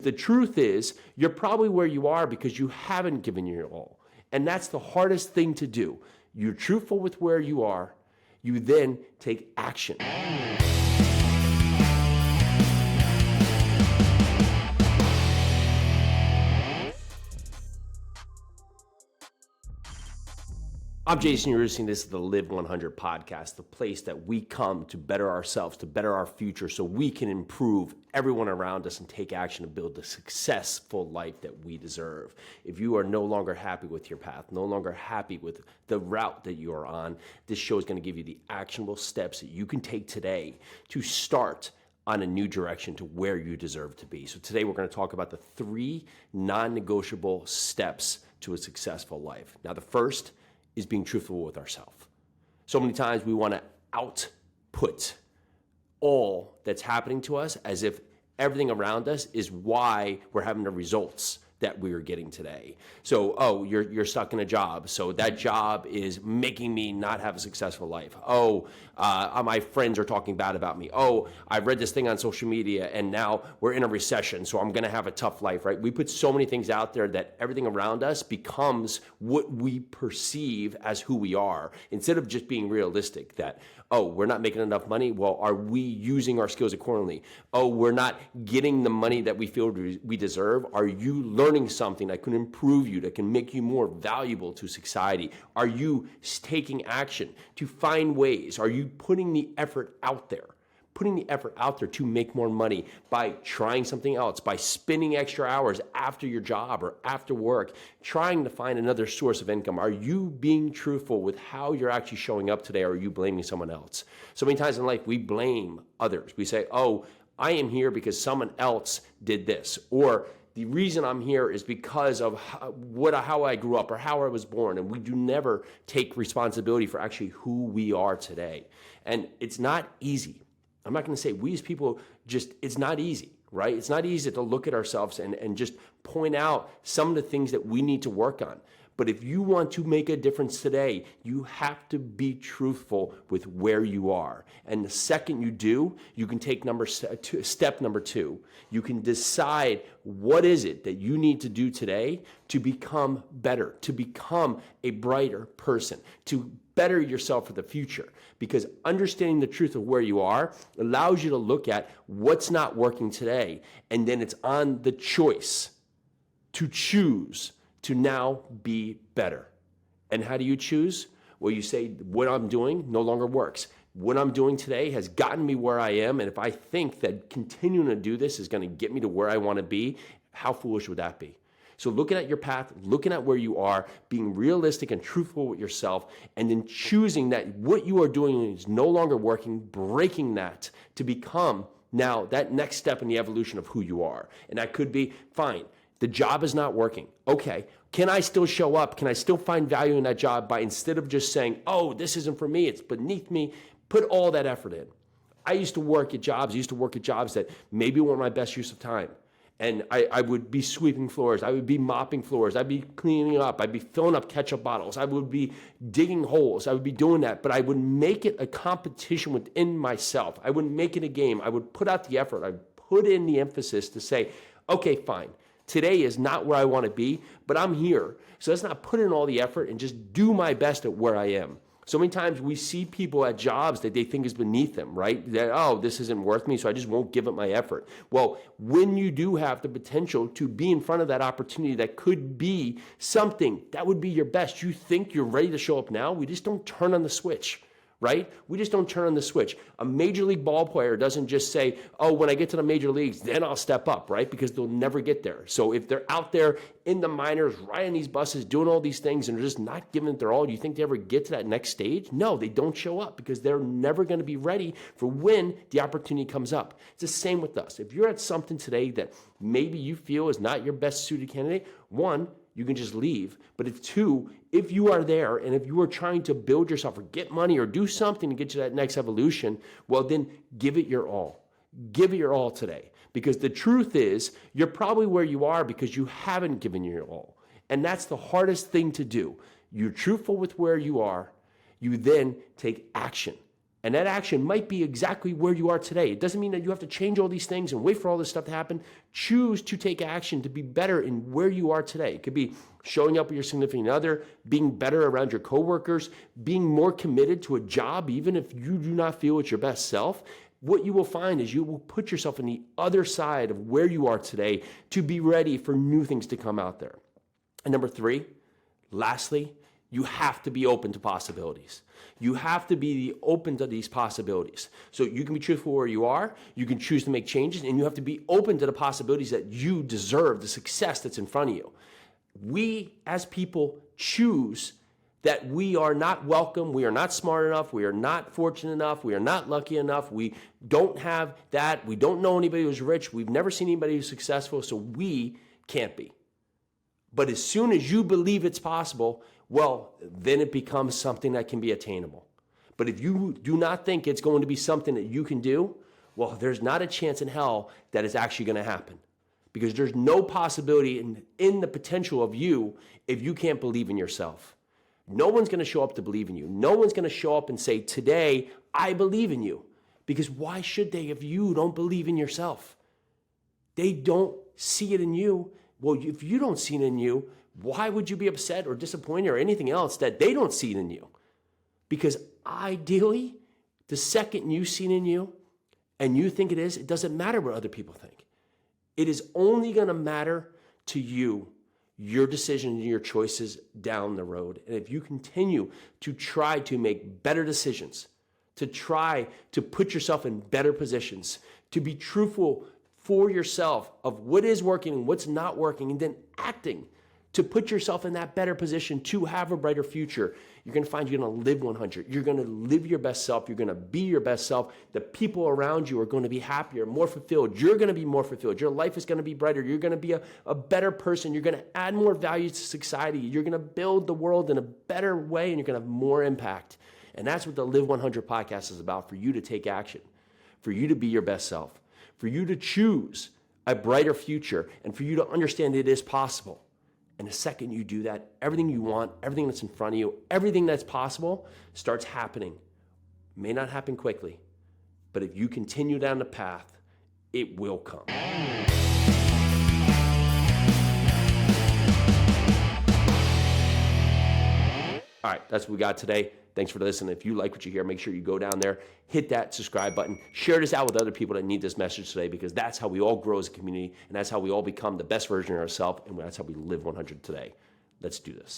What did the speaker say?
The truth is, you're probably where you are because you haven't given your all. And that's the hardest thing to do. You're truthful with where you are. You then take action. I'm Jason Yarusi, and this is the Live 100 podcast, the place that we come to better ourselves, to better our future, so we can improve everyone around us and take action to build the successful life that we deserve. If you are no longer happy with your path, no longer happy with the route that you are on, this show is going to give you the actionable steps that you can take today to start on a new direction to where you deserve to be. So today we're going to talk about the 3 non-negotiable steps to a successful life. Now, the first is being truthful with ourselves. So many times we want to output all that's happening to us as if everything around us is why we're having the results that we are getting today. So, you're stuck in a job. So that job is making me not have a successful life. My friends are talking bad about me. I read this thing on social media and now we're in a recession, so I'm going to have a tough life, right? We put so many things out there that everything around us becomes what we perceive as who we are, instead of just being realistic that, we're not making enough money. Well, are we using our skills accordingly? We're not getting the money that we feel we deserve. Are you learning something that can improve you, that can make you more valuable to society? Are you taking action to find ways? Are you putting the effort out there? Putting the effort out there to make more money by trying something else, by spending extra hours after your job or after work, trying to find another source of income. Are you being truthful with how you're actually showing up today, or are you blaming someone else? So many times in life, we blame others. We say, I am here because someone else did this, or the reason I'm here is because of how I grew up or how I was born. And we do never take responsibility for actually who we are today. And it's not easy. I'm not going to say we as people it's not easy, right? It's not easy to look at ourselves and just point out some of the things that we need to work on. But if you want to make a difference today, you have to be truthful with where you are. And the second you do, you can take step number 2. You can decide what is it that you need to do today to become better, to become a brighter person, to better yourself for the future. Because understanding the truth of where you are allows you to look at what's not working today. And then it's on the choice to choose to now be better. And how do you choose? Well, you say, what I'm doing no longer works. What I'm doing today has gotten me where I am. And if I think that continuing to do this is going to get me to where I want to be, how foolish would that be? So looking at your path, looking at where you are, being realistic and truthful with yourself, and then choosing that what you are doing is no longer working, breaking that to become now that next step in the evolution of who you are. And that could be, fine, the job is not working. Okay, can I still show up? Can I still find value in that job by, instead of just saying, this isn't for me, it's beneath me, put all that effort in. I used to work at jobs that maybe weren't my best use of time. And I would be sweeping floors. I would be mopping floors. I'd be cleaning up. I'd be filling up ketchup bottles. I would be digging holes. I would be doing that. But I would make it a competition within myself. I wouldn't make it a game. I would put out the effort. I'd put in the emphasis to say, okay, fine. Today is not where I want to be, but I'm here. So let's not put in all the effort and just do my best at where I am. So many times we see people at jobs that they think is beneath them, right? That, this isn't worth me, so I just won't give it my effort. Well, when you do have the potential to be in front of that opportunity that could be something that would be your best, you think you're ready to show up now, we just don't turn on the switch. Right? We just don't turn on the switch. A major league ball player doesn't just say, when I get to the major leagues, then I'll step up, right? Because they'll never get there. So if they're out there in the minors, riding these buses, doing all these things, and they're just not giving it their all, do you think they ever get to that next stage? No, they don't show up because they're never going to be ready for when the opportunity comes up. It's the same with us. If you're at something today that maybe you feel is not your best suited candidate, 1, you can just leave. But if 2, if you are there and if you are trying to build yourself or get money or do something to get you that next evolution, well, then give it your all. Give it your all today. Because the truth is, you're probably where you are because you haven't given your all. And that's the hardest thing to do. You're truthful with where you are. You then take action. And that action might be exactly where you are today. It doesn't mean that you have to change all these things and wait for all this stuff to happen. Choose to take action to be better in where you are today. It could be showing up with your significant other, being better around your coworkers, being more committed to a job, even if you do not feel it's your best self. What you will find is you will put yourself on the other side of where you are today to be ready for new things to come out there. And number three, lastly, you have to be open to possibilities. You have to be open to these possibilities. So you can be truthful where you are, you can choose to make changes, and you have to be open to the possibilities that you deserve, the success that's in front of you. We as people choose that we are not welcome, we are not smart enough, we are not fortunate enough, we are not lucky enough, we don't have that, we don't know anybody who's rich, we've never seen anybody who's successful, so we can't be. But as soon as you believe it's possible, well, then it becomes something that can be attainable. But if you do not think it's going to be something that you can do, well, there's not a chance in hell that it's actually going to happen. Because there's no possibility in the potential of you if you can't believe in yourself. No one's going to show up to believe in you. No one's going to show up and say, today, I believe in you. Because why should they if you don't believe in yourself? They don't see it in you. Well, if you don't see it in you, why would you be upset or disappointed or anything else that they don't see it in you? Because ideally, the second you see it in you and you think it is, it doesn't matter what other people think. It is only going to matter to you, your decisions and your choices down the road. And if you continue to try to make better decisions, to try to put yourself in better positions, to be truthful for yourself of what is working and what's not working, and then acting to put yourself in that better position to have a brighter future, you're going to find you're going to live 100. You're going to live your best self. You're going to be your best self. The people around you are going to be happier, more fulfilled. You're going to be more fulfilled. Your life is going to be brighter. You're going to be a better person. You're going to add more value to society. You're going to build the world in a better way, and you're going to have more impact. And that's what the Live 100 podcast is about, for you to take action, for you to be your best self, for you to choose a brighter future, and for you to understand it is possible. And the second you do that, everything you want, everything that's in front of you, everything that's possible starts happening. It may not happen quickly, but if you continue down the path, it will come. All right, that's what we got today. Thanks for listening. If you like what you hear, make sure you go down there, hit that subscribe button, share this out with other people that need this message today, because that's how we all grow as a community, and that's how we all become the best version of ourselves, and that's how we live 100 today. Let's do this.